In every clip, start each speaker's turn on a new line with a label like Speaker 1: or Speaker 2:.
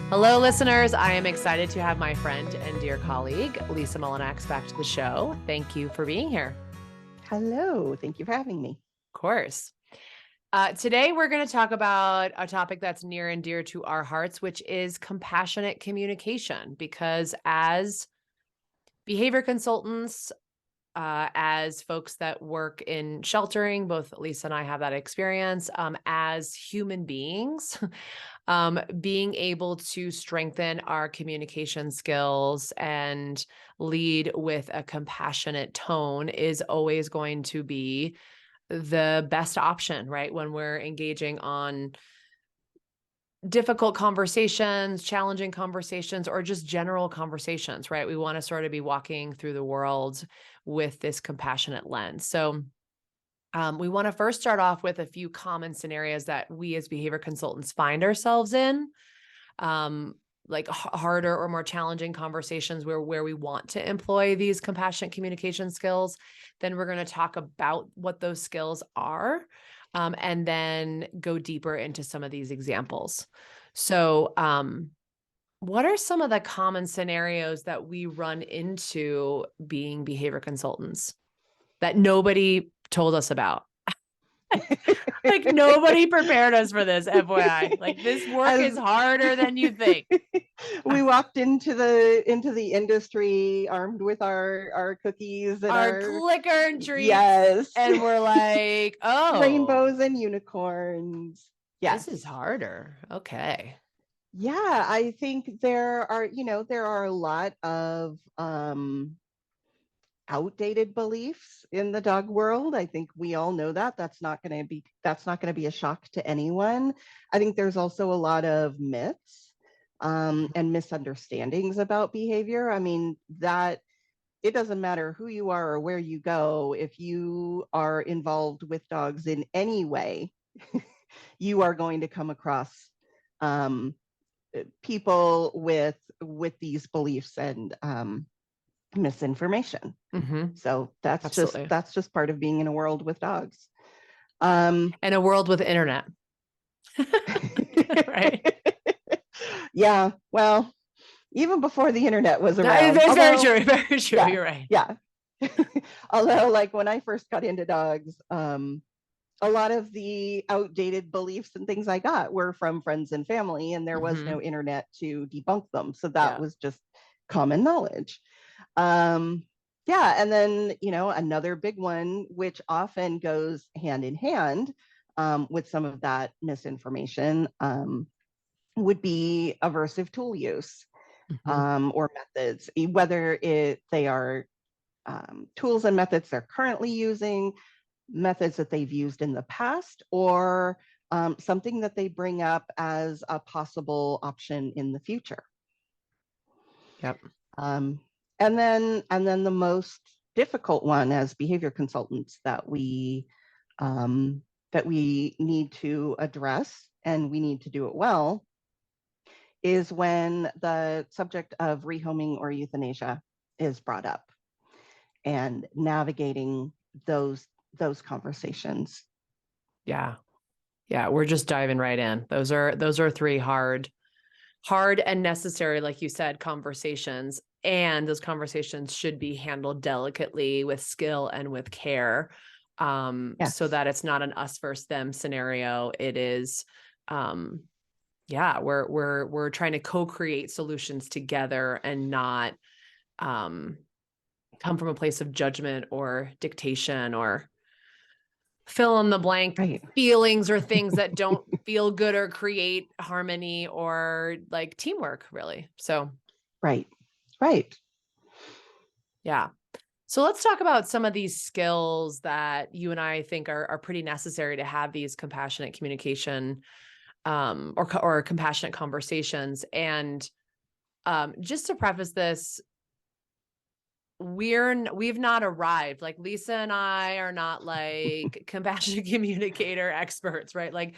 Speaker 1: Hello, listeners. I am excited to have my friend and dear colleague, Lisa Mullinax, back to the show. Thank you for being here.
Speaker 2: Hello. Thank you for having me.
Speaker 1: Of course. Today, we're going to talk about a topic that's near and dear to our hearts, which is compassionate communication. Because as behavior consultants, as folks that work in sheltering, both Lisa and I have that experience, as human beings, being able to strengthen our communication skills and lead with a compassionate tone is always going to be the best option, right? When we're engaging on difficult conversations, challenging conversations, or just general conversations, right? We want to sort of be walking through the world with this compassionate lens. So, we want to first start off with a few common scenarios that we as behavior consultants find ourselves in, like harder or more challenging conversations where we want to employ these compassionate communication skills. Then we're going to talk about what those skills are, and then go deeper into some of these examples. So, what are some of the common scenarios that we run into being behavior consultants that nobody told us about? Like nobody prepared us for this, FYI. Like this work is harder than you think.
Speaker 2: We walked into the industry armed with our cookies and
Speaker 1: Our clicker and treats.
Speaker 2: yes,
Speaker 1: And we're like, oh,
Speaker 2: rainbows and unicorns. Yes.
Speaker 1: This is harder. Okay.
Speaker 2: Yeah, I think there are a lot of outdated beliefs in the dog world. I think we all know that. That's not going to be a shock to anyone. I think there's also a lot of myths and misunderstandings about behavior. I mean, that it doesn't matter who you are or where you go, if you are involved with dogs in any way, you are going to come across people with these beliefs and misinformation. So that's just part of being in a world with dogs,
Speaker 1: and a world with internet. Right.
Speaker 2: Yeah, well, even before the internet was around.
Speaker 1: That's very true. Very true.
Speaker 2: Yeah,
Speaker 1: you're right.
Speaker 2: Yeah. Although, like, when I first got into dogs, a lot of the outdated beliefs and things I got were from friends and family, and there was no internet to debunk them. So that was just common knowledge. Yeah, and then, another big one, which often goes hand in hand with some of that misinformation, would be aversive tool use or methods, whether they are tools and methods they're currently using, methods that they've used in the past, or something that they bring up as a possible option in the future.
Speaker 1: Yep.
Speaker 2: And then the most difficult one as behavior consultants that we need to address, and we need to do it well, is when the subject of rehoming or euthanasia is brought up and navigating those conversations.
Speaker 1: Yeah. We're just diving right in. Those are three hard and necessary, like you said, conversations. And those conversations should be handled delicately with skill and with care, so that it's not an us versus them scenario. It is, we're trying to co-create solutions together and not come from a place of judgment or dictation or fill in the blank feelings or things that don't feel good or create harmony or like teamwork, really. So,
Speaker 2: right.
Speaker 1: Yeah. So let's talk about some of these skills that you and I think are pretty necessary to have these compassionate communication, or compassionate conversations. And just to preface this, we've not arrived. Like Lisa and I are not like compassionate communicator experts, right? Like,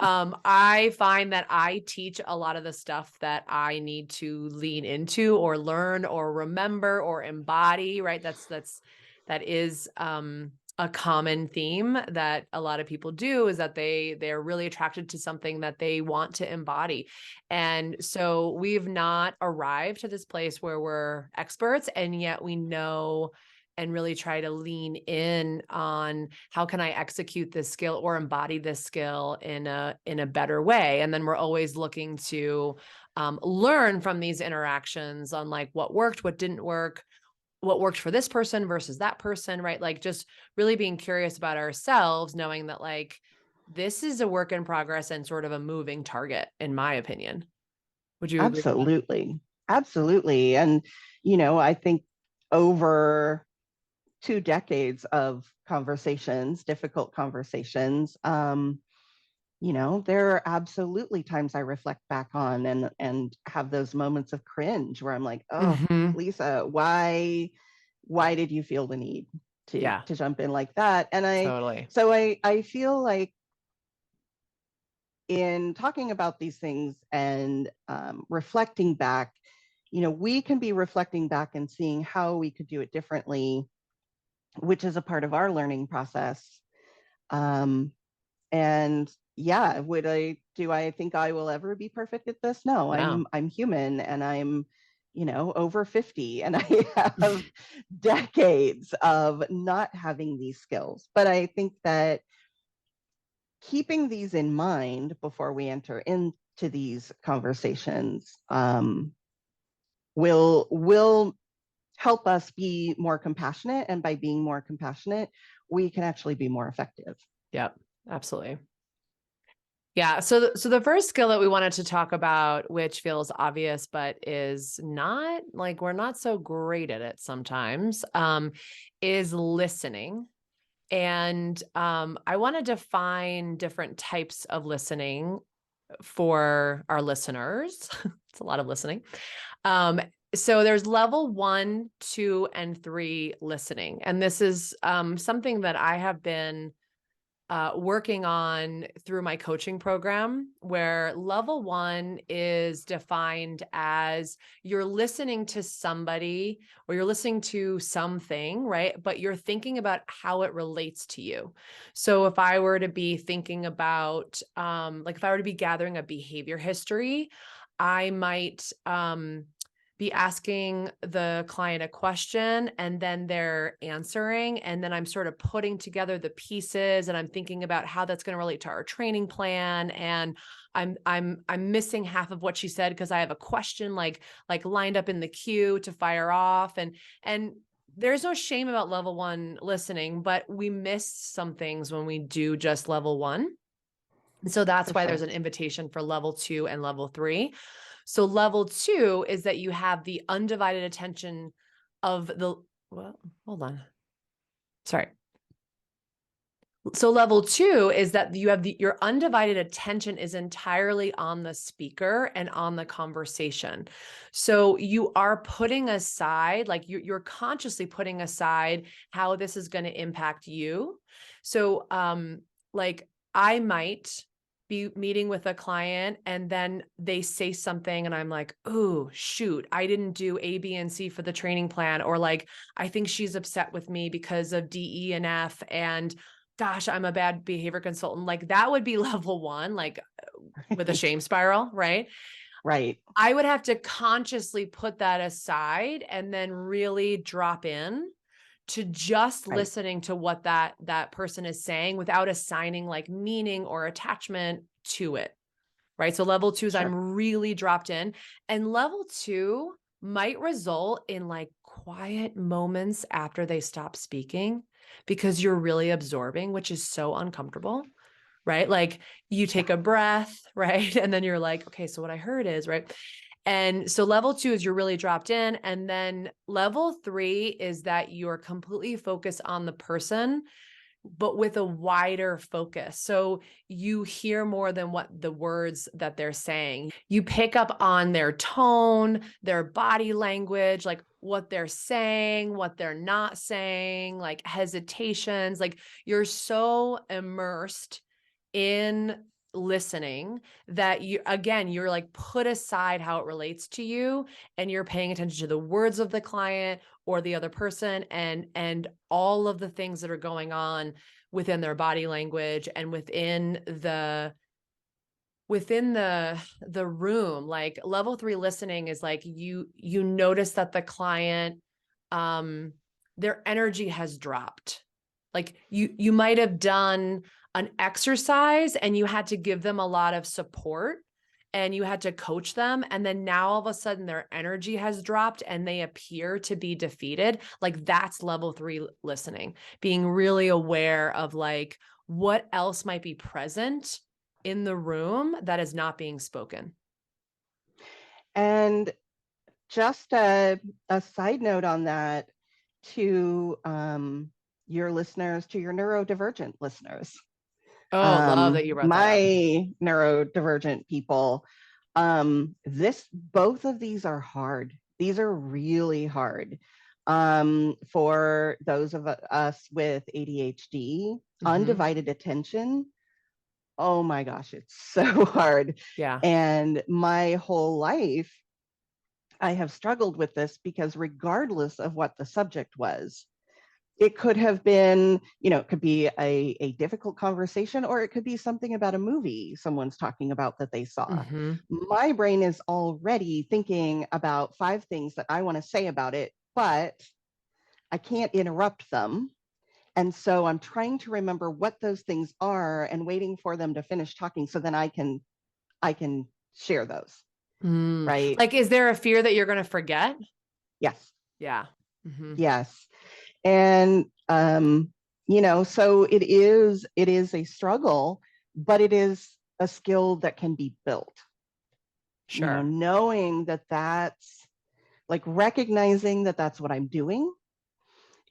Speaker 1: I find that I teach a lot of the stuff that I need to lean into or learn or remember or embody, right? That is a common theme that a lot of people do is that they're really attracted to something that they want to embody. And so we've not arrived to this place where we're experts, and yet we know and really try to lean in on how can I execute this skill or embody this skill in a better way. And then we're always looking to learn from these interactions on like what worked, what didn't work, what worked for this person versus that person, right? Like just really being curious about ourselves, knowing that like this is a work in progress and sort of a moving target, in my opinion. Would you agree with that?
Speaker 2: Absolutely. Absolutely. And, I think over 2 decades of conversations, difficult conversations, there are absolutely times I reflect back on and have those moments of cringe where I'm like, oh,
Speaker 1: Mm-hmm.
Speaker 2: Lisa, why did you feel the need to
Speaker 1: Yeah,
Speaker 2: jump in like that? And
Speaker 1: totally.
Speaker 2: I feel like in talking about these things and reflecting back, we can be reflecting back and seeing how we could do it differently, which is a part of our learning process. Um, and yeah, do I think I will ever be perfect at this? No,
Speaker 1: No.
Speaker 2: I'm human, and I'm, over 50, and I have decades of not having these skills. But I think that keeping these in mind before we enter into these conversations will help us be more compassionate, and by being more compassionate, we can actually be more effective.
Speaker 1: Yep, absolutely. Yeah. So the first skill that we wanted to talk about, which feels obvious, but is not like we're not so great at it sometimes, is listening. And I want to define different types of listening for our listeners. It's a lot of listening. Um, so there's level 1, 2, and 3 listening. And this is something that I have been working on through my coaching program, where level 1 is defined as you're listening to somebody or you're listening to something, right? But you're thinking about how it relates to you. So if I were to be thinking about, like if I were to be gathering a behavior history, I might, be asking the client a question and then they're answering, and then I'm sort of putting together the pieces and I'm thinking about how that's going to relate to our training plan, and I'm missing half of what she said because I have a question like lined up in the queue to fire off, and there's no shame about level 1 listening, but we miss some things when we do just level 1. And so that's
Speaker 2: For
Speaker 1: why there's
Speaker 2: sure.
Speaker 1: an invitation for level 2 and level 3. So level 2 is that you have the undivided attention of the, well, hold on. Sorry. So level 2 is that you have your undivided attention is entirely on the speaker and on the conversation. So you are putting aside, like you're consciously putting aside how this is going to impact you. So like I might be meeting with a client and then they say something and I'm like, oh, shoot, I didn't do A, B, and C for the training plan. Or like, I think she's upset with me because of D, E, and F. And gosh, I'm a bad behavior consultant. Like that would be level 1, like with a shame spiral, right?
Speaker 2: Right.
Speaker 1: I would have to consciously put that aside and then really drop in to just
Speaker 2: Right.
Speaker 1: listening to what that person is saying without assigning like meaning or attachment to it. Right. So level 2 is
Speaker 2: Sure.
Speaker 1: I'm really dropped in, and level 2 might result in like quiet moments after they stop speaking because you're really absorbing, which is so uncomfortable. Right. Like you
Speaker 2: Yeah.
Speaker 1: take a breath, right? And then you're like, okay, so what I heard is, right. And so level 2 is you're really dropped in. And then level 3 is that you're completely focused on the person, but with a wider focus. So you hear more than what the words that they're saying. You pick up on their tone, their body language, like what they're saying, what they're not saying, like hesitations. Like you're so immersed in listening that you're like put aside how it relates to you and you're paying attention to the words of the client or the other person, and all of the things that are going on within their body language and within the room. Like level 3 listening is like you notice that the client, their energy has dropped. Like you might have done an exercise and you had to give them a lot of support and you had to coach them, and then now all of a sudden their energy has dropped and they appear to be defeated. Like that's level 3 listening, being really aware of like what else might be present in the room that is not being spoken.
Speaker 2: And just a side note on that to your listeners, to your neurodivergent listeners.
Speaker 1: Oh, love that you brought that up.
Speaker 2: My neurodivergent people, both of these are hard. These are really hard. For those of us with ADHD, undivided attention, oh my gosh, it's so hard.
Speaker 1: Yeah.
Speaker 2: And my whole life, I have struggled with this because regardless of what the subject was, it could have been, it could be a difficult conversation, or it could be something about a movie someone's talking about that they saw. My brain is already thinking about 5 things that I want to say about it, but I can't interrupt them. And so I'm trying to remember what those things are and waiting for them to finish talking so then I can share those. Right.
Speaker 1: Like, is there a fear that you're going to forget?
Speaker 2: Yes.
Speaker 1: Yeah.
Speaker 2: Yes. And, so it is a struggle, but it is a skill that can be built.
Speaker 1: Sure.
Speaker 2: Knowing that that's like recognizing that that's what I'm doing.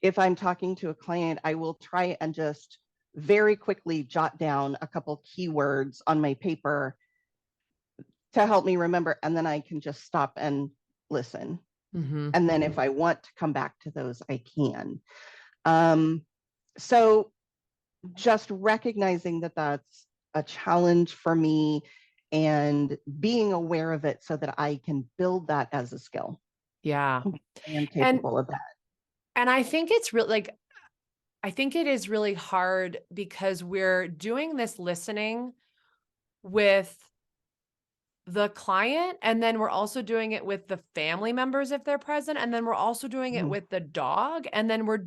Speaker 2: If I'm talking to a client, I will try and just very quickly jot down a couple keywords on my paper to help me remember, and then I can just stop and listen. And then if I want to come back to those, I can. So just recognizing that that's a challenge for me and being aware of it so that I can build that as a skill.
Speaker 1: Yeah.
Speaker 2: I am capable of that.
Speaker 1: And I think it's really like, I think it is really hard because we're doing this listening with the client, and then we're also doing it with the family members if they're present, and then we're also doing it with the dog, and then we're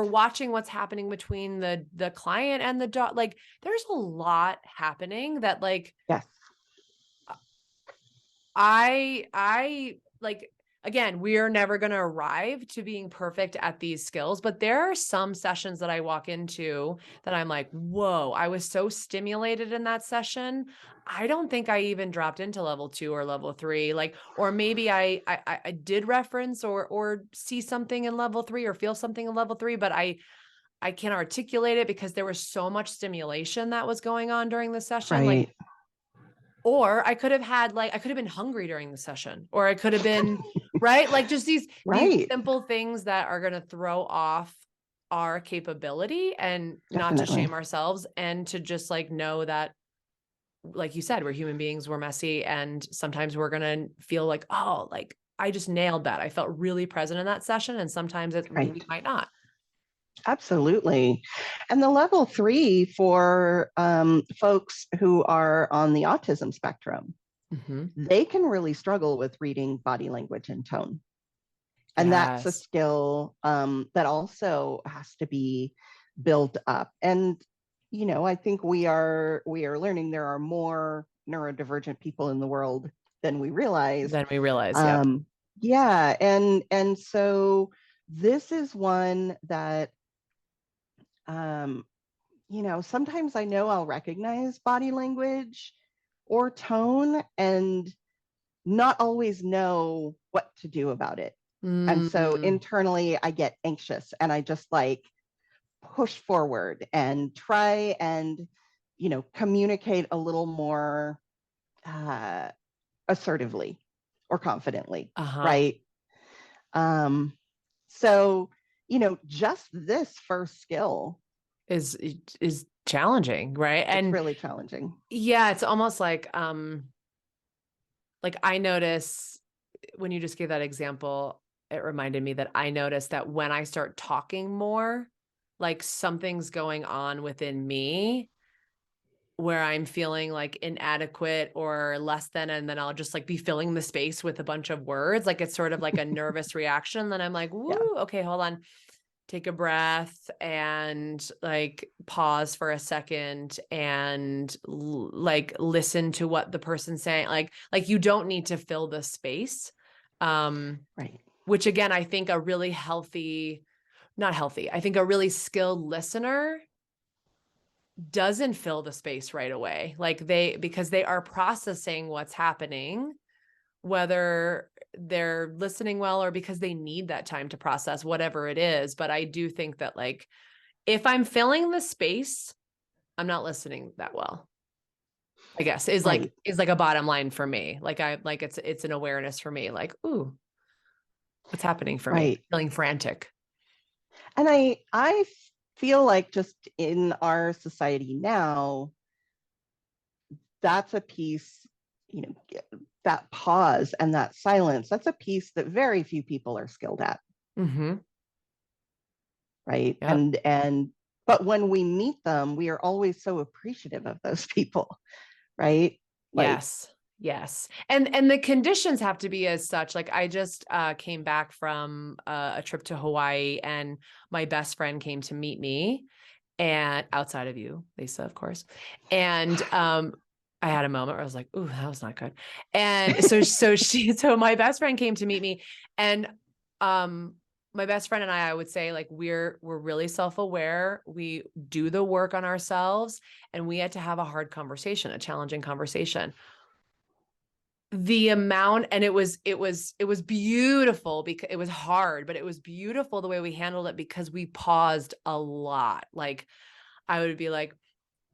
Speaker 1: watching what's happening between the client and the dog. Like there's a lot happening that like,
Speaker 2: yes,
Speaker 1: I like, again, we are never going to arrive to being perfect at these skills, but there are some sessions that I walk into that I'm like, whoa, I was so stimulated in that session. I don't think I even dropped into level 2 or level 3, like, or maybe I did reference or see something in level 3 or feel something in level 3, but I can't articulate it because there was so much stimulation that was going on during the session.
Speaker 2: Right.
Speaker 1: Like, or I could have been hungry during the session, or I could have been, right? Like just these simple things that are going to throw off our capability, and not to shame ourselves, and to just like know that, like you said, we're human beings, we're messy. And sometimes we're going to feel like, oh, like I just nailed that. I felt really present in that session. And sometimes we might not.
Speaker 2: Absolutely. And the level 3 for folks who are on the autism spectrum, they can really struggle with reading body language and tone. And that's a skill that also has to be built up. And, I think we are learning there are more neurodivergent people in the world than we realize. Yeah. And so this is one that sometimes I know I'll recognize body language or tone and not always know what to do about it. And so internally I get anxious and I just like push forward and try and, communicate a little more assertively or confidently. Right. So, just this first skill
Speaker 1: is challenging, right? And
Speaker 2: it's really challenging.
Speaker 1: Yeah, it's almost like I notice when you just gave that example, it reminded me that I noticed that when I start talking more, like something's going on within me where I'm feeling like inadequate or less than, and then I'll just like be filling the space with a bunch of words. Like it's sort of like a nervous reaction. Then I'm like,
Speaker 2: Yeah.
Speaker 1: woo, okay, hold on. Take a breath and like pause for a second and like listen to what the person's saying. Like you don't need to fill the space.
Speaker 2: Right.
Speaker 1: Which again, I think a really healthy, not healthy, I think a really skilled listener doesn't fill the space right away. Like because they are processing what's happening, whether they're listening well or because they need that time to process whatever it is. But I do think that like, if I'm filling the space, I'm not listening that well, I guess
Speaker 2: Right.
Speaker 1: is like a bottom line for me. Like it's an awareness for me. Like, ooh, what's happening for me?
Speaker 2: Right.
Speaker 1: Feeling frantic.
Speaker 2: And I feel like just in our society now, that's a piece, you know, that pause and that silence, that's a piece that very few people are skilled at.
Speaker 1: Mm-hmm.
Speaker 2: Right.
Speaker 1: Yep.
Speaker 2: But when we meet them, we are always so appreciative of those people. Right. Like,
Speaker 1: Yes. Yes. And the conditions have to be as such. Like I just came back from a trip to Hawaii and my best friend came to meet me, and outside of you, Lisa, of course. And I had a moment where I was like, ooh, that was not good. And so my best friend came to meet me, and my best friend and I would say like we're really self-aware. We do the work on ourselves, and we had to have a hard conversation, a challenging conversation. The amount, and it was beautiful because it was hard, but it was beautiful the way we handled it because we paused a lot. Like I would be like,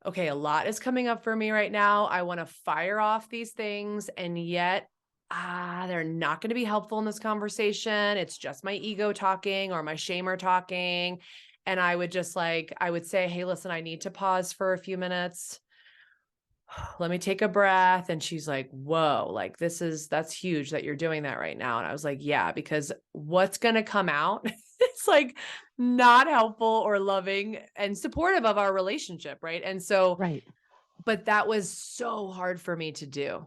Speaker 1: okay, a lot is coming up for me right now. I want to fire off these things, and yet they're not going to be helpful in this conversation. It's just my ego talking or my shamer talking. And I would just like, I would say, hey, listen, I need to pause for a few minutes. Let me take a breath. And she's like, whoa, like that's huge that you're doing that right now. And I was like, yeah, because what's going to come out, it's like not helpful or loving and supportive of our relationship. Right. And so,
Speaker 2: right.
Speaker 1: but that was so hard for me to do.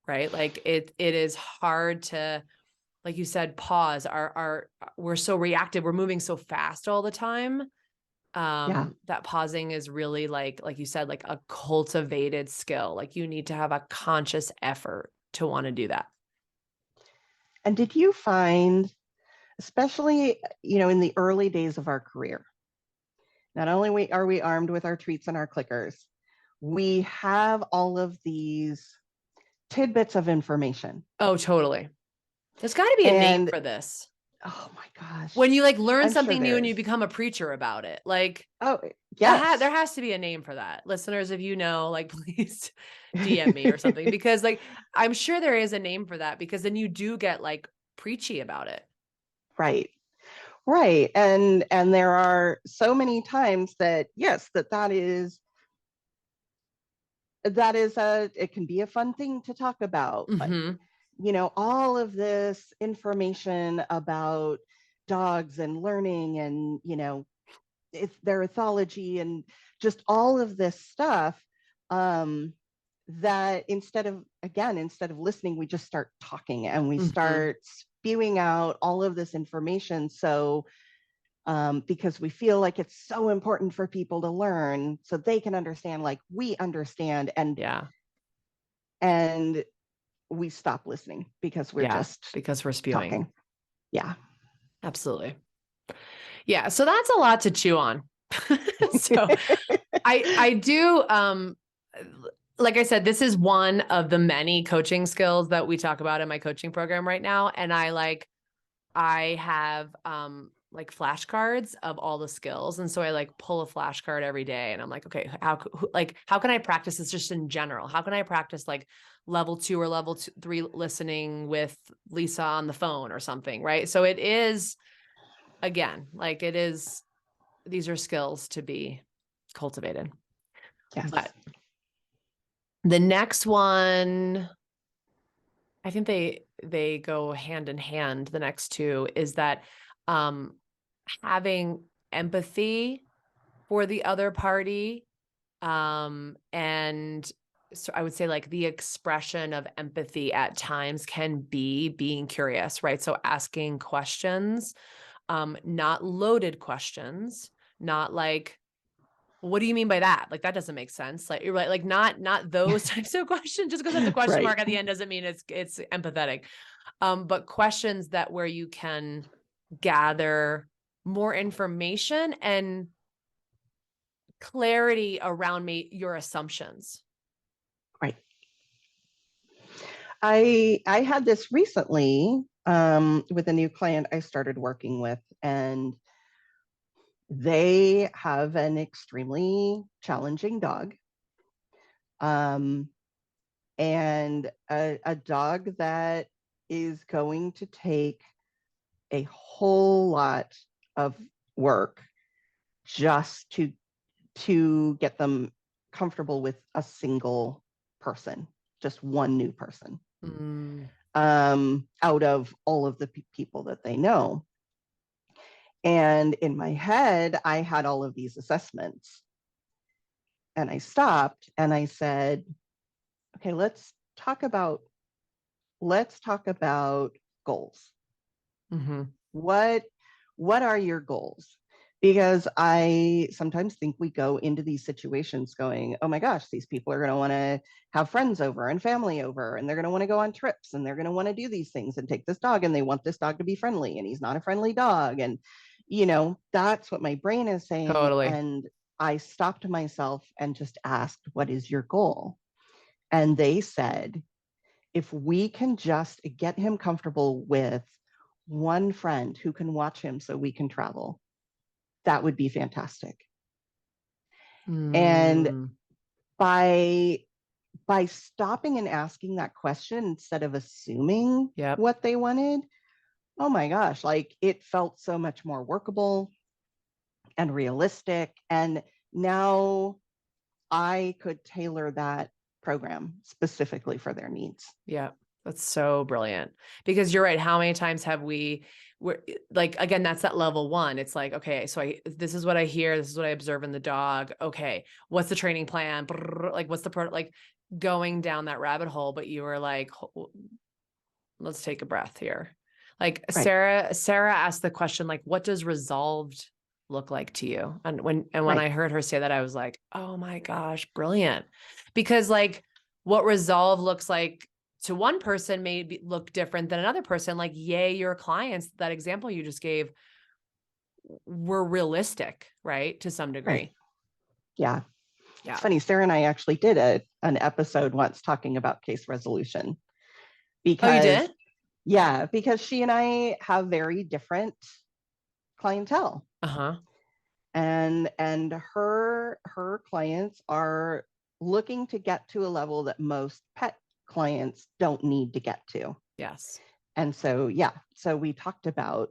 Speaker 1: Right. Like it is hard to, like you said, pause. We're so reactive. We're moving so fast all the time.
Speaker 2: Yeah.
Speaker 1: That pausing is really like you said, like a cultivated skill. Like you need to have a conscious effort to want to do that.
Speaker 2: And did you find, especially, you know, in the early days of our career, not only are we armed with our treats and our clickers, we have all of these tidbits of information.
Speaker 1: Oh, totally. There's got to be a name
Speaker 2: And
Speaker 1: for this.
Speaker 2: oh my gosh,
Speaker 1: When you like learn
Speaker 2: I'm sure
Speaker 1: something new
Speaker 2: there
Speaker 1: and you
Speaker 2: is.
Speaker 1: become a preacher about it. Like
Speaker 2: Oh, yes.
Speaker 1: there has to be a name for that. Listeners, if you know, like please DM me or something, because like I'm sure there is a name for that, because then you do get like preachy about it.
Speaker 2: Right. Right. And there are so many times that yes, it can be a fun thing to talk about. Like,
Speaker 1: Mm-hmm.
Speaker 2: you know, all of this information about dogs and learning and, you know, it's their ethology and just all of this stuff, that instead of listening, we just start talking and we
Speaker 1: Mm-hmm.
Speaker 2: start spewing out all of this information. So because we feel like it's so important for people to learn so they can understand like we understand,
Speaker 1: Yeah.
Speaker 2: and we stop listening because we're
Speaker 1: Yeah.
Speaker 2: just
Speaker 1: Because we're spewing.
Speaker 2: talking. Yeah.
Speaker 1: Absolutely. Yeah. So that's a lot to chew on. So I do, like I said, this is one of the many coaching skills that we talk about in my coaching program right now. And I have, like flashcards of all the skills. And so I like pull a flashcard every day and I'm like, okay, how can I practice this just in general? How can I practice like level 2 or level 3 listening with Lisa on the phone or something? Right. So it is, again, like these are skills to be cultivated.
Speaker 2: Yes.
Speaker 1: But the next one, I think they go hand in hand. The next two is that having empathy for the other party, and so I would say like the expression of empathy at times can be being curious, right? So asking questions, not loaded questions, not like, what do you mean by that? Like, that doesn't make sense. Like, you're right. Like, not those types of questions. Just because there's a question
Speaker 2: Right.
Speaker 1: mark at the end doesn't mean it's empathetic. But questions that where you can gather more information and clarity around your assumptions.
Speaker 2: Right. I had this recently with a new client I started working with, and they have an extremely challenging dog. And a dog that is going to take a whole lot of work just to get them comfortable with a single person, just one new person, out of all of the people that they know. And in my head, I had all of these assessments. And I stopped and I said, okay, let's talk about goals.
Speaker 1: Mm-hmm.
Speaker 2: What are your goals? Because I sometimes think we go into these situations going, oh my gosh, these people are going to want to have friends over and family over, and they're going to want to go on trips, and they're going to want to do these things and take this dog, and they want this dog to be friendly, and he's not a friendly dog. And, that's what my brain is saying.
Speaker 1: Totally.
Speaker 2: And I stopped myself and just asked, what is your goal? And they said, if we can just get him comfortable with one friend who can watch him so we can travel, that would be fantastic. And by stopping and asking that question instead of assuming what they wanted, oh my gosh, like it felt so much more workable and realistic. And now I could tailor that program specifically for their needs.
Speaker 1: Yeah. That's so brilliant, because you're right. How many times have we're like, again, that's that level one. It's like, okay, so this is what I hear. This is what I observe in the dog. Okay. What's the training plan? Like, what's the like going down that rabbit hole? But you were like, let's take a breath here. Like right. Sarah asked the question, like, what does resolved look like to you? And when right. I heard her say that, I was like, oh my gosh, brilliant. Because like what resolve looks like to one person may look different than another person. Like, yay, your clients, that example you just gave, were realistic, right? To some degree.
Speaker 2: Right. Yeah. It's funny, Sarah and I actually did an episode once talking about case resolution. Because,
Speaker 1: oh, you did?
Speaker 2: Yeah, because she and I have very different clientele. And her clients are looking to get to a level that most pet clients don't need to get to.
Speaker 1: Yes.
Speaker 2: And so, so we talked about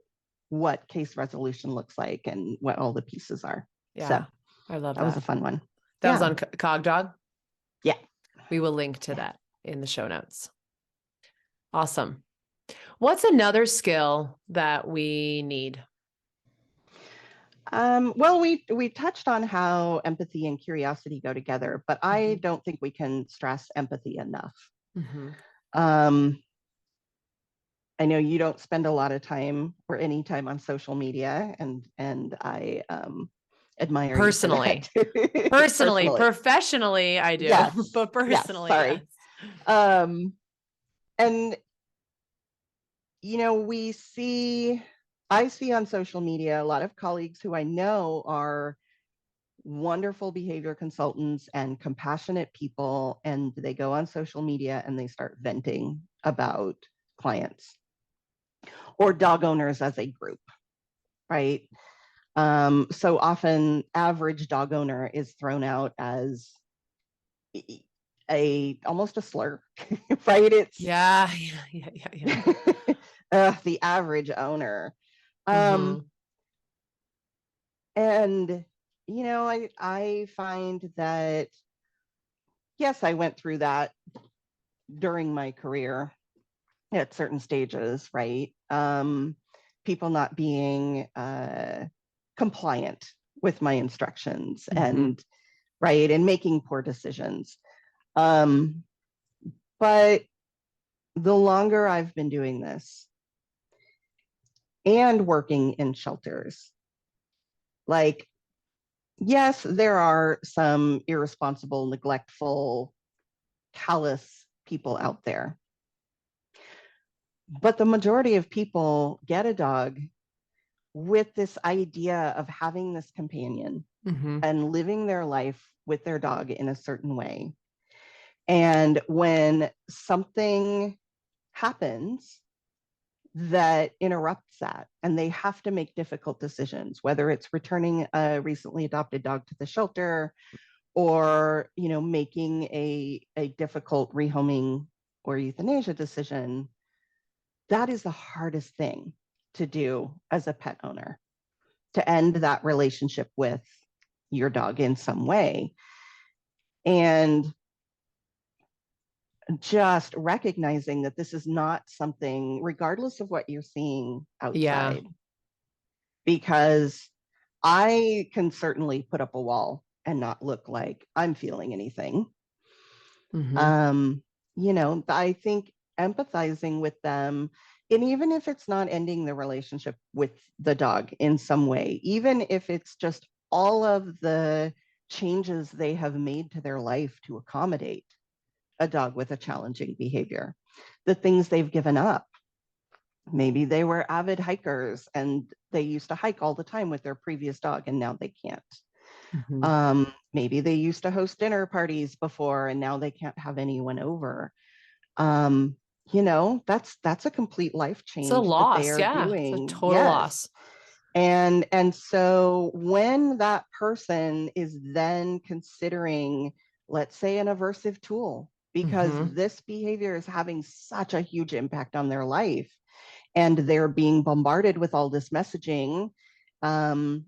Speaker 2: what case resolution looks like and what all the pieces are.
Speaker 1: Yeah.
Speaker 2: So
Speaker 1: I love that.
Speaker 2: That was a fun one.
Speaker 1: That was on Cog Dog?
Speaker 2: Yeah.
Speaker 1: We will link to that in the show notes. Awesome. What's another skill that we need?
Speaker 2: Well, we touched on how empathy and curiosity go together, but I don't think we can stress empathy enough. I know you don't spend a lot of time or any time on social media, and I admire
Speaker 1: personally.
Speaker 2: You for that.
Speaker 1: Personally, professionally, I do, yes. But personally,
Speaker 2: yes, sorry. Yes. And I see on social media a lot of colleagues who I know are wonderful behavior consultants and compassionate people, and they go on social media and they start venting about clients or dog owners as a group, right? So often average dog owner is thrown out as almost a slur, right? It's
Speaker 1: yeah.
Speaker 2: The average owner. And I find that, yes, I went through that during my career, at certain stages, right? People not being compliant with my instructions and right, and making poor decisions. But the longer I've been doing this and working in shelters, like, yes, there are some irresponsible, neglectful, callous people out there. But the majority of people get a dog with this idea of having this companion and living their life with their dog in a certain way. And when something happens that interrupts that, and they have to make difficult decisions, whether it's returning a recently adopted dog to the shelter or, you know, making a difficult rehoming or euthanasia decision, that is the hardest thing to do as a pet owner, to end that relationship with your dog in some way. And just recognizing that this is not something, regardless of what you're seeing outside, because I can certainly put up a wall and not look like I'm feeling anything. You know, I think empathizing with them, and even if it's not ending the relationship with the dog in some way, even if it's just all of the changes they have made to their life to accommodate a dog with a challenging behavior, the things they've given up. Maybe they were avid hikers and they used to hike all the time with their previous dog and now they can't. Maybe they used to host dinner parties before and now they can't have anyone over. You know, that's a complete life change.
Speaker 1: It's a loss.
Speaker 2: That they are doing.
Speaker 1: It's a total loss.
Speaker 2: And so when that person is then considering, let's say, an aversive tool, because this behavior is having such a huge impact on their life, and they're being bombarded with all this messaging and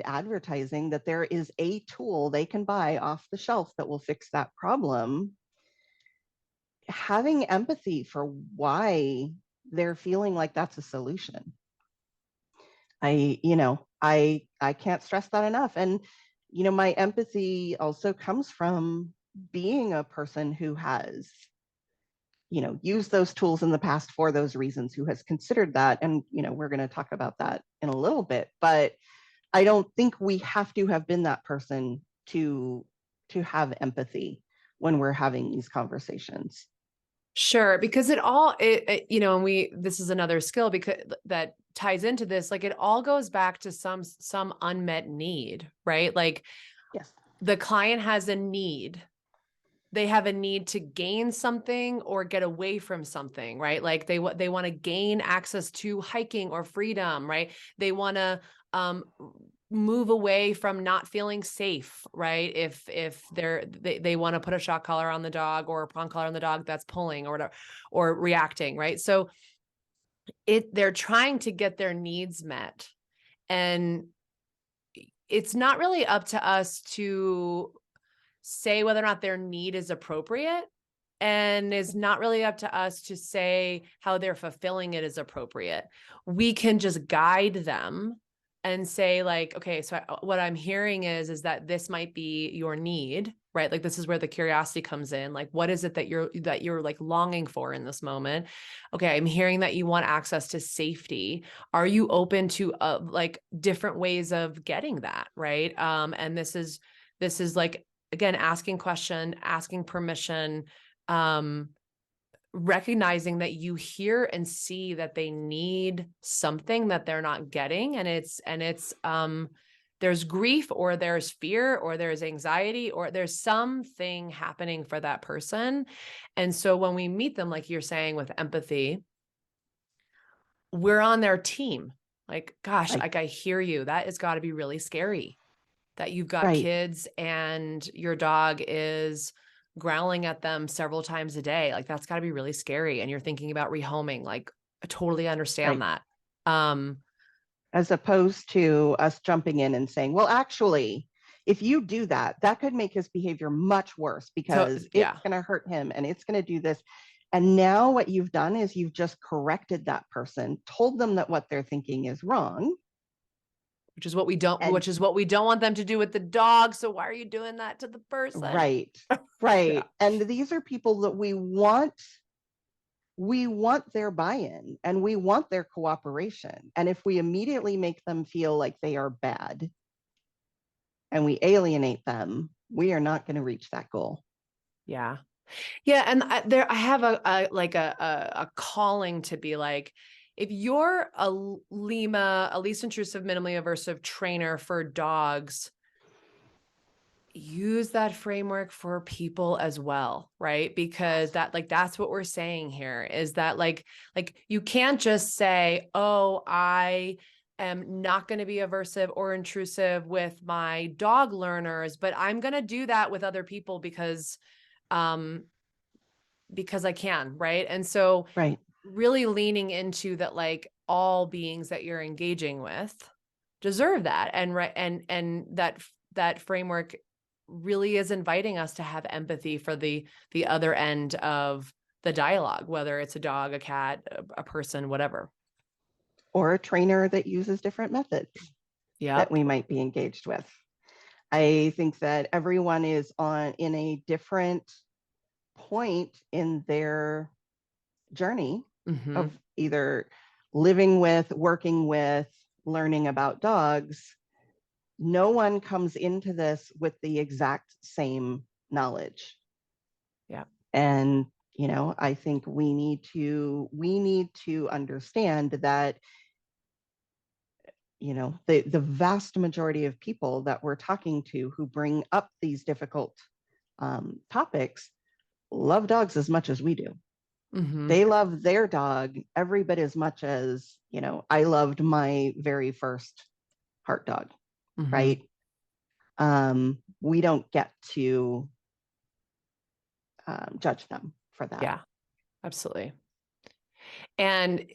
Speaker 2: advertising that there is a tool they can buy off the shelf that will fix that problem, having empathy for why they're feeling like that's a solution. I can't stress that enough. And, you know, my empathy also comes from being a person who has, you know, used those tools in the past for those reasons, who has considered that. And, you know, we're going to talk about that in a little bit, but I don't think we have to have been that person to have empathy when we're having these conversations.
Speaker 1: Sure, because you know, and this is another skill because that ties into this, like it all goes back to some unmet need, right? Like,
Speaker 2: yes,
Speaker 1: the client has a need. They have a need to gain something or get away from something, right? Like they want to gain access to hiking or freedom, right? They want to move away from not feeling safe, right? If they want to put a shock collar on the dog or a prong collar on the dog that's pulling or whatever, or reacting, right? So they're trying to get their needs met, and it's not really up to us to say whether or not their need is appropriate, and it's not really up to us to say how they're fulfilling it is appropriate. We can just guide them and say, like, okay, so what I'm hearing is that this might be your need, right? Like, this is where the curiosity comes in. Like, what is it that you're like longing for in this moment? Okay, I'm hearing that you want access to safety. Are you open to like different ways of getting that, right? And this is like, again, asking question, asking permission, recognizing that you hear and see that they need something that they're not getting. And it's there's grief or there's fear or there's anxiety or there's something happening for that person. And so when we meet them, like you're saying, with empathy, we're on their team. Like, gosh, like, I hear you. That has got to be really scary, that you've got kids and your dog is growling at them several times a day. Like, that's got to be really scary. And you're thinking about rehoming. Like, I totally understand that.
Speaker 2: As opposed to us jumping in and saying, well, actually, if you do that, that could make his behavior much worse because it's going to hurt him and it's going to do this. And now what you've done is you've just corrected that person, told them that what they're thinking is wrong.
Speaker 1: Which is what we don't want them to do with the dog. So why are you doing that to the person?
Speaker 2: Right.
Speaker 1: Yeah.
Speaker 2: And these are people that we want their buy-in and we want their cooperation. And if we immediately make them feel like they are bad and we alienate them, we are not going to reach that goal.
Speaker 1: Yeah. Yeah. And I have a calling to be like, if you're a LIMA, a least intrusive, minimally aversive trainer for dogs, use that framework for people as well, right? Because that's what we're saying here is that like you can't just say, oh, I am not going to be aversive or intrusive with my dog learners, but I'm going to do that with other people because I can, right? And so really leaning into that, like all beings that you're engaging with deserve that. And that framework really is inviting us to have empathy for the other end of the dialogue, whether it's a dog, a cat, a person, whatever.
Speaker 2: Or a trainer that uses different methods that we might be engaged with. I think that everyone is in a different point in their journey of either living with, working with, learning about dogs. No one comes into this with the exact same knowledge.
Speaker 1: Yeah.
Speaker 2: And, I think we need to understand that, the vast majority of people that we're talking to who bring up these difficult topics love dogs as much as we do. They love their dog every bit as much as, I loved my very first heart dog, right? We don't get to judge them for that.
Speaker 1: Yeah, absolutely. And,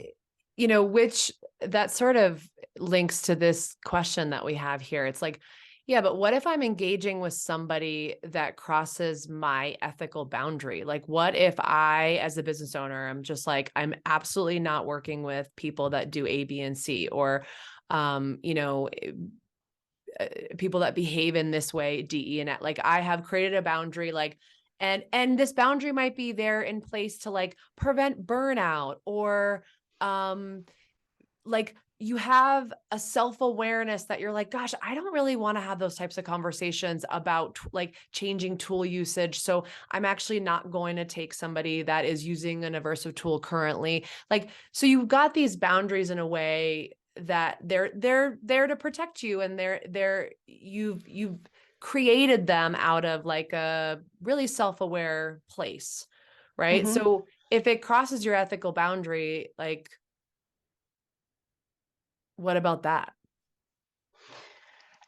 Speaker 1: which that sort of links to this question that we have here. It's like, yeah, but what if I'm engaging with somebody that crosses my ethical boundary? Like, what if I, as a business owner, I'm just like, I'm absolutely not working with people that do A, B, and C, or, people that behave in this way, D, E, and F. Like, I have created a boundary, like, and this boundary might be there in place to like prevent burnout, or like you have a self-awareness that you're like, gosh, I don't really want to have those types of conversations about like changing tool usage. So I'm actually not going to take somebody that is using an aversive tool currently. Like, so you've got these boundaries in a way that they're there to protect you, and you've created them out of like a really self-aware place, right? So if it crosses your ethical boundary, like, what about that?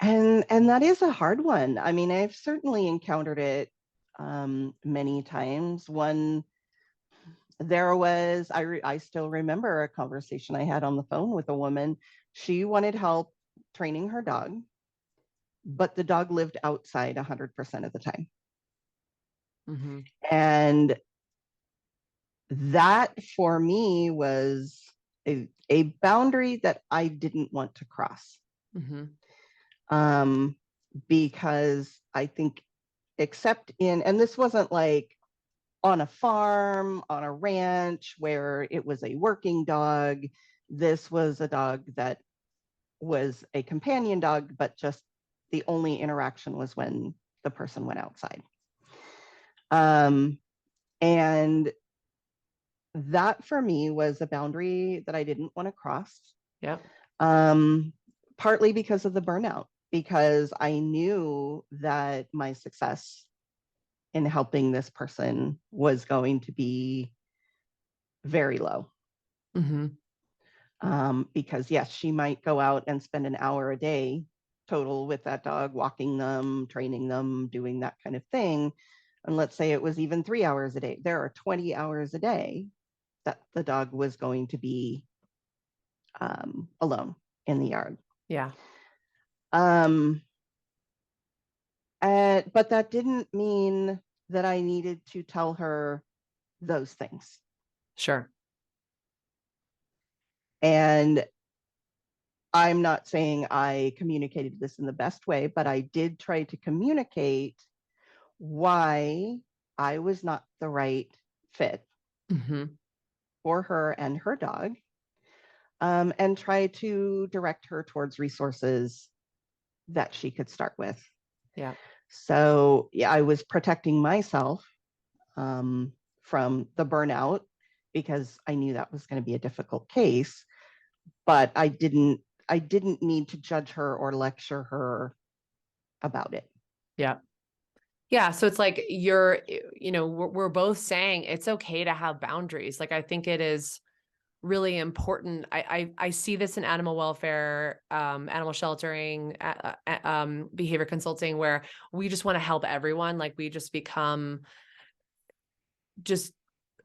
Speaker 2: And that is a hard one. I mean, I've certainly encountered it many times. I still remember a conversation I had on the phone with a woman. She wanted help training her dog, but the dog lived outside 100% of the time. And that for me was a boundary that I didn't want to cross. Because I think, and this wasn't like on a farm, on a ranch where it was a working dog. This was a dog that was a companion dog, but just the only interaction was when the person went outside. And that for me was a boundary that I didn't want to cross.
Speaker 1: Yeah.
Speaker 2: Partly because of the burnout, because I knew that my success in helping this person was going to be very low. Because yes, she might go out and spend an hour a day total with that dog, walking them, training them, doing that kind of thing. And let's say it was even 3 hours a day. There are 20 hours a day that the dog was going to be alone in the yard.
Speaker 1: Yeah.
Speaker 2: But that didn't mean that I needed to tell her those things.
Speaker 1: Sure.
Speaker 2: And I'm not saying I communicated this in the best way, but I did try to communicate why I was not the right fit for her and her dog, and try to direct her towards resources that she could start with.
Speaker 1: Yeah.
Speaker 2: So yeah, I was protecting myself from the burnout because I knew that was going to be a difficult case, but I didn't need to judge her or lecture her about it.
Speaker 1: Yeah. Yeah. So it's like we're both saying it's okay to have boundaries. Like, I think it is really important. I see this in animal welfare, animal sheltering, behavior consulting, where we just want to help everyone. Like, we just become just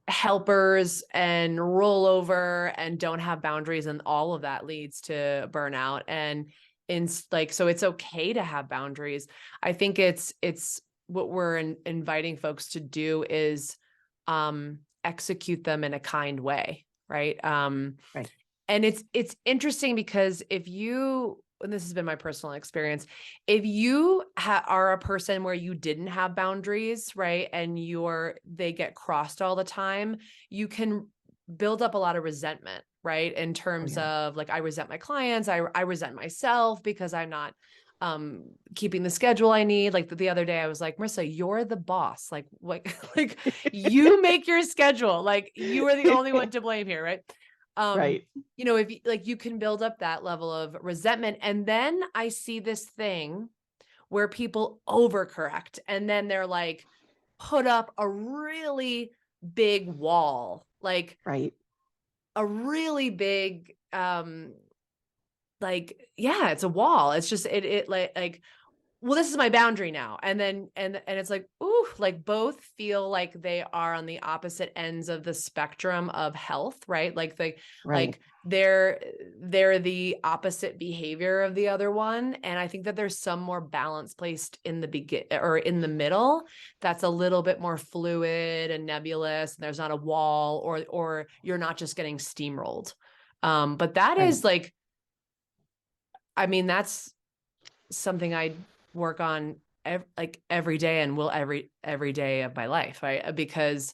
Speaker 1: helpers and roll over and don't have boundaries. And all of that leads to burnout. And so it's okay to have boundaries. I think it's what we're inviting folks to do is, execute them in a kind way. Right.
Speaker 2: Right.
Speaker 1: And it's interesting because and this has been my personal experience, if you are a person where you didn't have boundaries, right, and they get crossed all the time, you can build up a lot of resentment, right, in terms of, like, I resent my clients, I resent myself because I'm not keeping the schedule I need. Like, the other day I was like, Marissa, you're the boss. Like, like you make your schedule. Like, you are the only one to blame here, right?
Speaker 2: Right.
Speaker 1: If you can build up that level of resentment. And then I see this thing where people overcorrect, and then they're like, put up a really big wall, like
Speaker 2: Right.
Speaker 1: a really big, like, yeah, it's a wall. It's just, it like, well, this is my boundary now. And then, and it's like, ooh, like, both feel like they are on the opposite ends of the spectrum of health, right? Like,
Speaker 2: Right.
Speaker 1: they're the opposite behavior of the other one. And I think that there's some more balance placed in the middle. That's a little bit more fluid and nebulous. And there's not a wall, or you're not just getting steamrolled. But that is like, I mean, that's something I work on every day, and will every day of my life, right? Because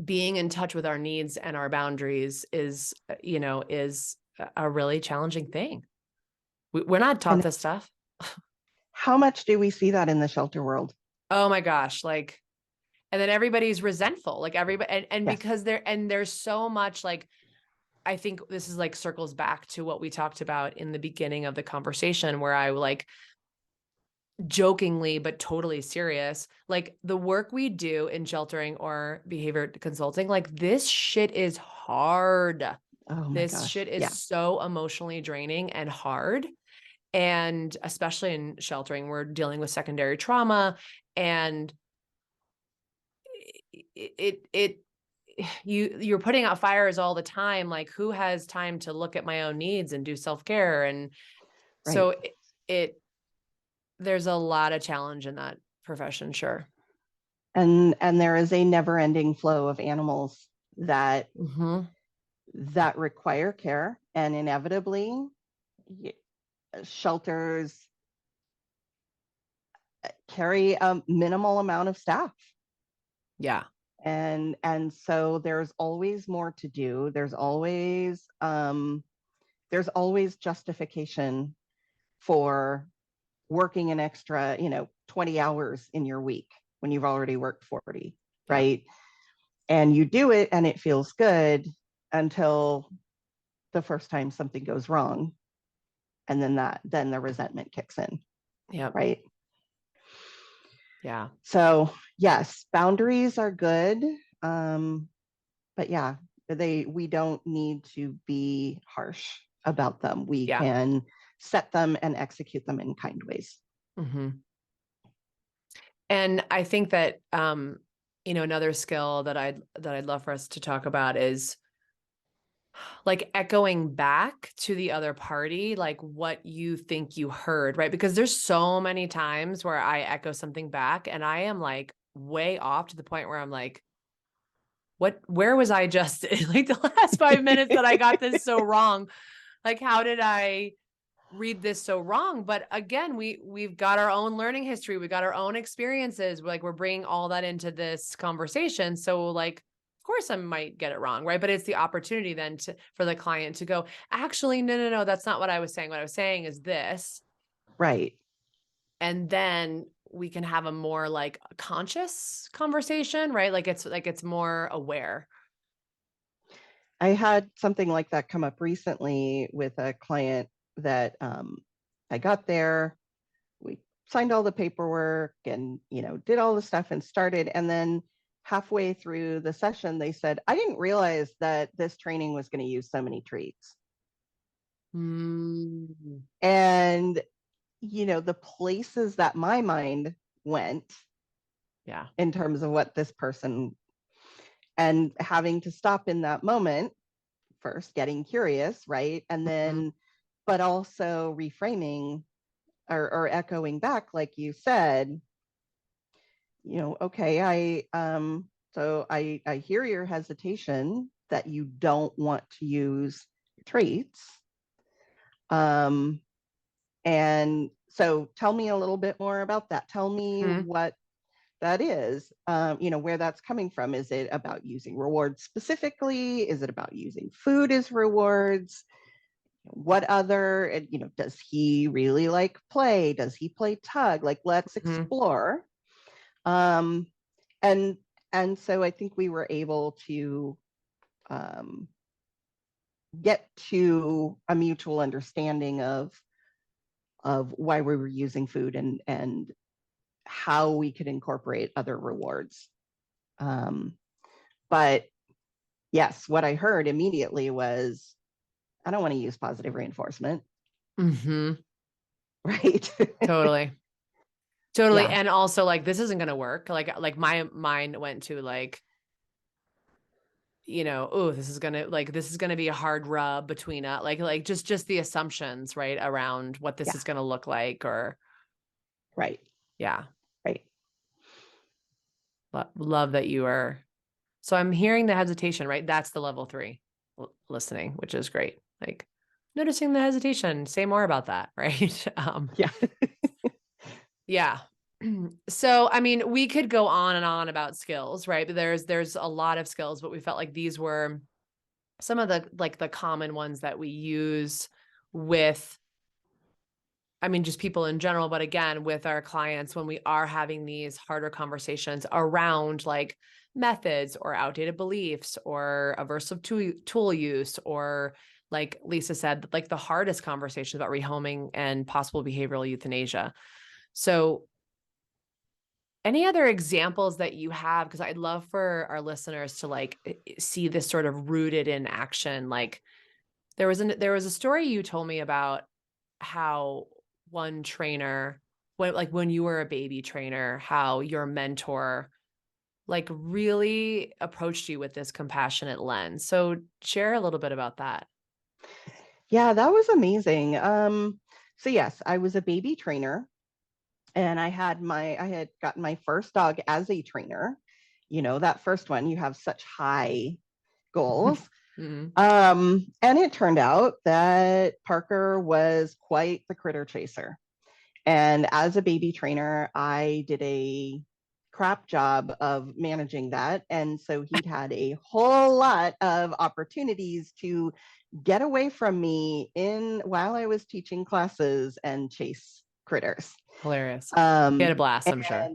Speaker 1: being in touch with our needs and our boundaries is a really challenging thing. We're not taught
Speaker 2: And
Speaker 1: this stuff.
Speaker 2: how much do we see that in the shelter world?
Speaker 1: Oh my gosh. Like, and then everybody's resentful, like everybody, and
Speaker 2: Yes.
Speaker 1: because there's so much, like, I think this is like circles back to what we talked about in the beginning of the conversation, where I like jokingly but totally serious, like, the work we do in sheltering or behavior consulting, like, this shit is hard.
Speaker 2: Oh my
Speaker 1: This
Speaker 2: gosh.
Speaker 1: shit is
Speaker 2: Yeah.
Speaker 1: so emotionally draining and hard. And especially in sheltering, we're dealing with secondary trauma, and you're putting out fires all the time. Like, who has time to look at my own needs and do self-care? And so there's a lot of challenge in that profession. Sure.
Speaker 2: And there is a never-ending flow of animals that that require care, and inevitably shelters carry a minimal amount of staff.
Speaker 1: Yeah.
Speaker 2: And so there's always more to do. There's always justification for working an extra 20 hours in your week when you've already worked 40, right? And you do it and it feels good until the first time something goes wrong, and then the resentment kicks in.
Speaker 1: Yeah.
Speaker 2: Right.
Speaker 1: Yeah.
Speaker 2: So yes, boundaries are good. But yeah, we don't need to be harsh about them. We can set them and execute them in kind ways.
Speaker 1: And I think that, another skill that I'd love for us to talk about is, like, echoing back to the other party, like, what you think you heard, right? Because there's so many times where I echo something back and I am like way off, to the point where I'm like, where was I just like the last 5 minutes that I got this so wrong? Like, how did I read this so wrong? But again, we've got our own learning history. We got our own experiences. We're bringing all that into this conversation. So like, of course I might get it wrong. Right. But it's the opportunity then for the client to go, actually, no, that's not what I was saying. What I was saying is this.
Speaker 2: Right.
Speaker 1: And then we can have a more like conscious conversation, right? Like it's more aware.
Speaker 2: I had something like that come up recently with a client that I got there. We signed all the paperwork and, did all the stuff and started. And then halfway through the session, they said, I didn't realize that this training was going to use so many treats.
Speaker 1: Mm.
Speaker 2: And, the places that my mind went in terms of what this person, and having to stop in that moment, first getting curious, right? And then, but also reframing or echoing back, like you said, okay, I hear your hesitation that you don't want to use traits. And so tell me a little bit more about that. Tell me what that is, where that's coming from. Is it about using rewards specifically? Is it about using food as rewards? What other, does he really like play? Does he play tug? Like, let's explore. And so I think we were able to get to a mutual understanding of why we were using food and how we could incorporate other rewards. But yes, what I heard immediately was, I don't want to use positive reinforcement. Right.
Speaker 1: Totally. Yeah. And also like, this isn't going to work. Like my mind went to like, oh, this is going to be a hard rub between us. Like just the assumptions, right, around what this is going to look like, or.
Speaker 2: Right.
Speaker 1: Yeah.
Speaker 2: Right.
Speaker 1: Love that you are. So I'm hearing the hesitation, right? That's the level 3 listening, which is great. Like noticing the hesitation, say more about that. Right.
Speaker 2: Yeah.
Speaker 1: Yeah. So, I mean, we could go on and on about skills, right? But there's a lot of skills, but we felt like these were some of the common ones that we use with, I mean, just people in general, but again, with our clients, when we are having these harder conversations around like methods or outdated beliefs or aversive tool use, or like Lisa said, like the hardest conversations about rehoming and possible behavioral euthanasia. So any other examples that you have? Because I'd love for our listeners to like see this sort of rooted in action. Like there was a story you told me about how one trainer, when you were a baby trainer, how your mentor like really approached you with this compassionate lens. So share a little bit about that.
Speaker 2: Yeah, that was amazing. So yes, I was a baby trainer. And I had gotten my first dog as a trainer. That first one, you have such high goals. And it turned out that Parker was quite the critter chaser. And as a baby trainer, I did a crap job of managing that. And so he'd had a whole lot of opportunities to get away from me while I was teaching classes and chase critters.
Speaker 1: Hilarious. He had a blast, I'm sure.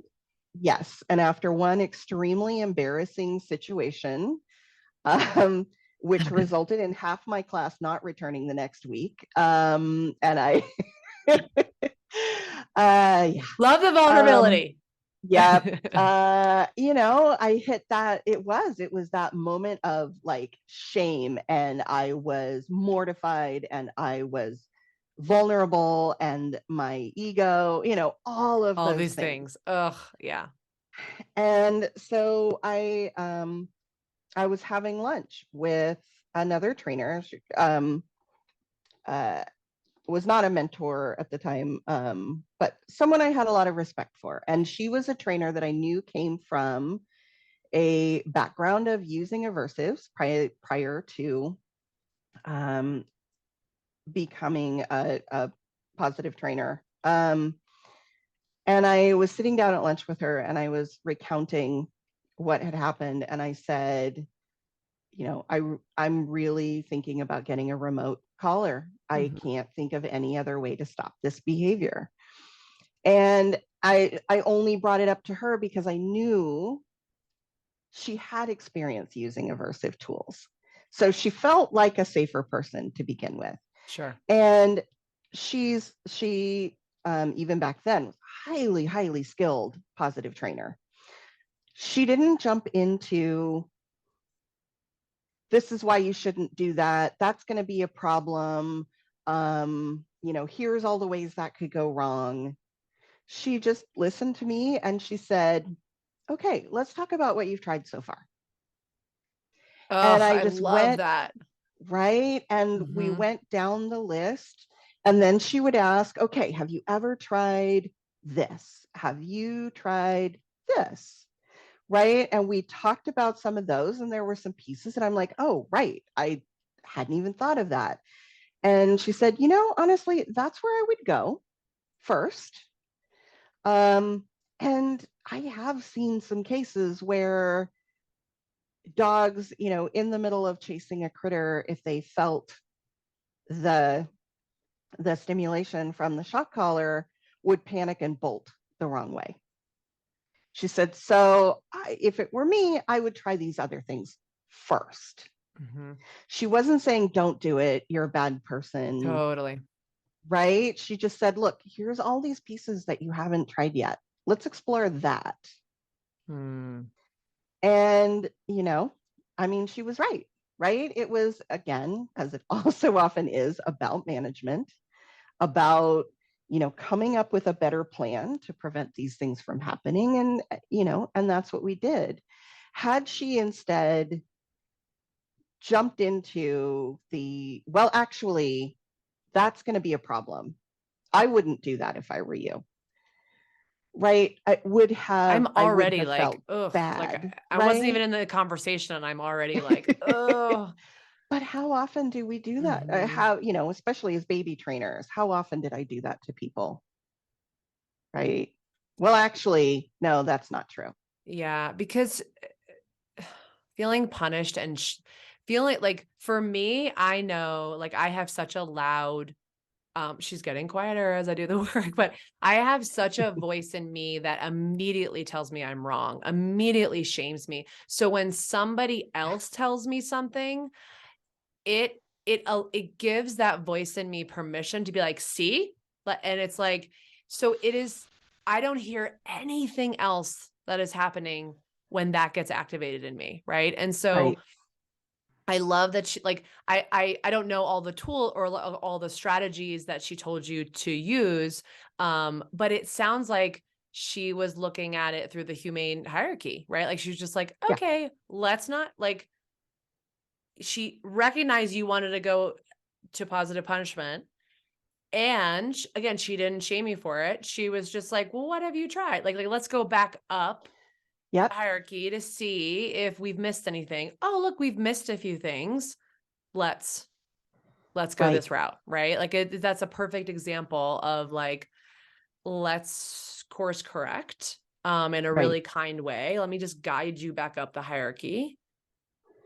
Speaker 2: Yes. And after one extremely embarrassing situation, which resulted in half my class not returning the next week. And I
Speaker 1: love the vulnerability.
Speaker 2: Yeah. I hit that. It was that moment of like shame, and I was mortified, and I was vulnerable, and my ego, all of those
Speaker 1: these things. Ugh. Yeah.
Speaker 2: And so I was having lunch with another trainer. Was not a mentor at the time, but someone I had a lot of respect for. And she was a trainer that I knew came from a background of using aversives prior to becoming a positive trainer. And I was sitting down at lunch with her and I was recounting what had happened. And I said, I'm really thinking about getting a remote collar. I can't think of any other way to stop this behavior. And I only brought it up to her because I knew she had experience using aversive tools. So she felt like a safer person to begin with.
Speaker 1: Sure.
Speaker 2: And she even back then was highly, highly skilled positive trainer. She didn't jump into, this is why you shouldn't do that. That's going to be a problem. Here's all the ways that could go wrong. She just listened to me and she said, okay, let's talk about what you've tried so far.
Speaker 1: And I just love that.
Speaker 2: Right. And we went down the list. And then she would ask, okay, have you ever tried this? Have you tried this? Right. And we talked about some of those, and there were some pieces that I'm like, oh, right. I hadn't even thought of that. And she said, honestly, that's where I would go first. And I have seen some cases where dogs, in the middle of chasing a critter, if they felt the stimulation from the shock collar, would panic and bolt the wrong way. She said, so if it were me, I would try these other things first. She wasn't saying, don't do it, you're a bad person.
Speaker 1: Totally.
Speaker 2: Right? She just said, look, here's all these pieces that you haven't tried yet. Let's explore that. And, she was right? It was, again, as it also often is, about management, about, coming up with a better plan to prevent these things from happening. And, and that's what we did. Had she instead jumped into well, actually, that's going to be a problem, I wouldn't do that if I were you. Right. I would have.
Speaker 1: I'm already
Speaker 2: like,
Speaker 1: ugh,
Speaker 2: bad.
Speaker 1: Like I wasn't even in the conversation, and I'm already like, oh.
Speaker 2: But how often do we do that? How, especially as baby trainers, how often did I do that to people? Right. Well, actually, no, that's not true.
Speaker 1: Yeah, because feeling punished and feeling like, for me, I know, like, I have such a loud, she's getting quieter as I do the work, but I have such a voice in me that immediately tells me I'm wrong, immediately shames me. So when somebody else tells me something, it gives that voice in me permission to be like, see? And it's like, so it is, I don't hear anything else that is happening when that gets activated in me. Right. And so
Speaker 2: Right.
Speaker 1: I love that she, like, I don't know all the tool or all the strategies that she told you to use. But it sounds like she was looking at it through the humane hierarchy, right? Like she was just like, okay, let's not, like, she recognized you wanted to go to positive punishment. And again, she didn't shame you for it. She was just like, well, what have you tried? Like let's go back up hierarchy to see if we've missed anything. Oh, look, we've missed a few things. Let's go this route. Right. Like that's a perfect example of like, let's course correct in a really kind way. Let me just guide you back up the hierarchy.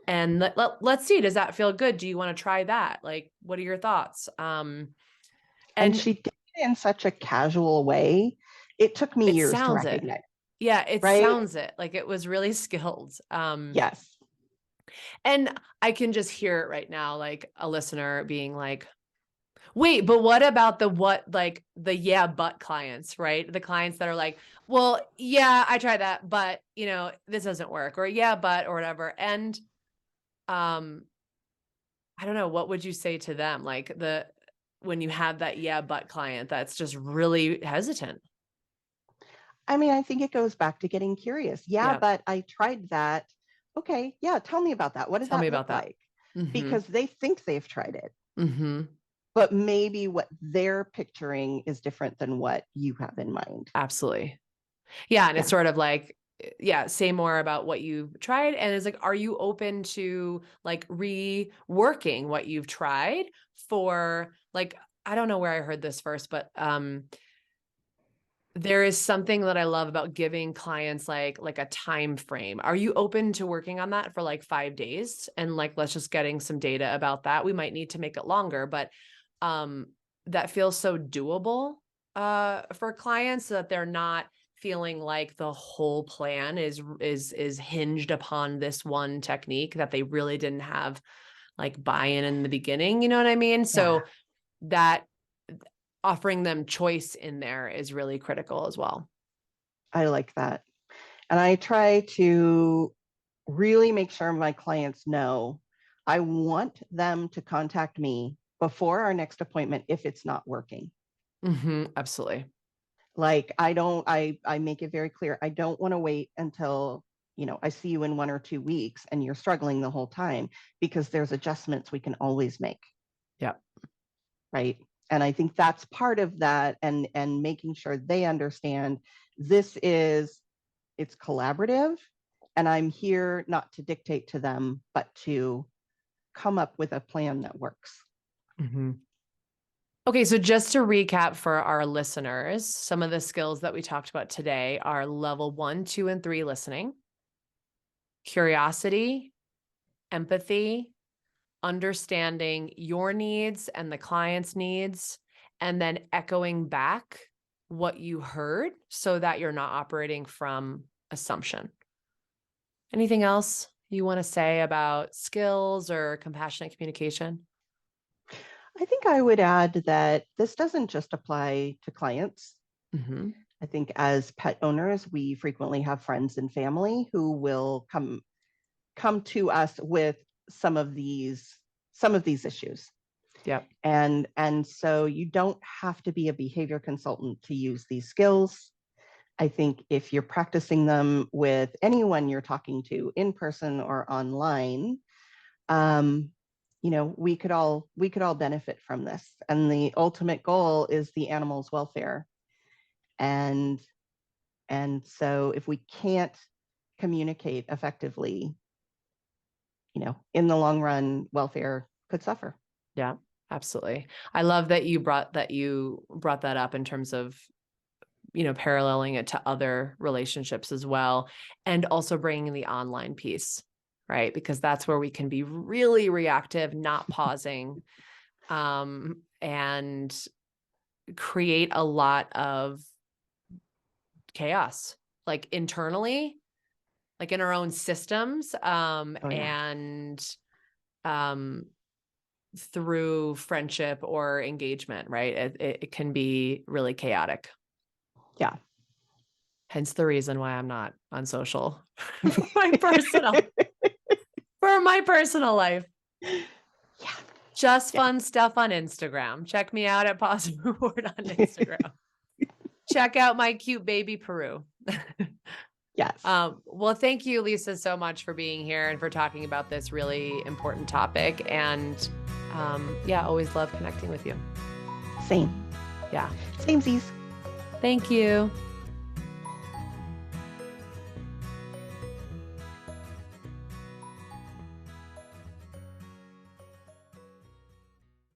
Speaker 1: And let's see, does that feel good? Do you want to try that? Like, what are your thoughts?
Speaker 2: And she did it in such a casual way. It took me years to recognize.
Speaker 1: Yeah, it sounds it. Like it was really skilled.
Speaker 2: Yes.
Speaker 1: And I can just hear it right now, like a listener being like, wait, but what about the yeah, but clients, right? The clients that are like, well, yeah, I tried that, but this doesn't work, or yeah, but, or whatever. And I don't know, what would you say to them? Like when you have that yeah, but client that's just really hesitant.
Speaker 2: I mean, I think it goes back to getting curious. Yeah, but I tried that. Okay. Yeah. Tell me about that. What does that look like? Because they think they've tried it. But maybe what they're picturing is different than what you have in mind.
Speaker 1: Absolutely. Yeah. And it's sort of like, yeah, say more about what you've tried. And it's like, are you open to like reworking what you've tried for like, I don't know where I heard this first, but there is something that I love about giving clients like a time frame. Are you open to working on that for like 5 days? And like, let's just getting some data about that. We might need to make it longer, but that feels so doable for clients so that they're not feeling like the whole plan is hinged upon this one technique that they really didn't have like buy-in in the beginning. You know what I mean? So that offering them choice in there is really critical as well.
Speaker 2: I like that. And I try to really make sure my clients know I want them to contact me before our next appointment if it's not working.
Speaker 1: Absolutely.
Speaker 2: Like I make it very clear. I don't want to wait until, I see you in 1 or 2 weeks and you're struggling the whole time, because there's adjustments we can always make.
Speaker 1: Yeah.
Speaker 2: Right. And I think that's part of that, and making sure they understand it's collaborative, and I'm here not to dictate to them, but to come up with a plan that works.
Speaker 1: Okay, so just to recap for our listeners, some of the skills that we talked about today are level 1, 2, and 3 listening, curiosity, empathy, understanding your needs and the client's needs, and then echoing back what you heard so that you're not operating from assumption. Anything else you want to say about skills or compassionate communication?
Speaker 2: I think I would add that this doesn't just apply to clients. I think as pet owners, we frequently have friends and family who will come to us with some of these issues.
Speaker 1: Yep.
Speaker 2: And so you don't have to be a behavior consultant to use these skills. I think if you're practicing them with anyone you're talking to in person or online, we could all benefit from this. And the ultimate goal is the animal's welfare. And so if we can't communicate effectively, in the long run, welfare could suffer.
Speaker 1: Yeah, absolutely. I love that you brought that up in terms of, paralleling it to other relationships as well. And also bringing the online piece, right? Because that's where we can be really reactive, not pausing, and create a lot of chaos, like internally, like in our own systems, and through friendship or engagement, right? It can be really chaotic.
Speaker 2: Yeah.
Speaker 1: Hence the reason why I'm not on social for my personal life.
Speaker 2: Yeah.
Speaker 1: Just fun stuff on Instagram. Check me out at Paws Reward on Instagram. Check out my cute baby Peru.
Speaker 2: Yes.
Speaker 1: Well, thank you, Lisa, so much for being here and for talking about this really important topic. And always love connecting with you.
Speaker 2: Same.
Speaker 1: Yeah.
Speaker 2: Samesies.
Speaker 1: Thank you.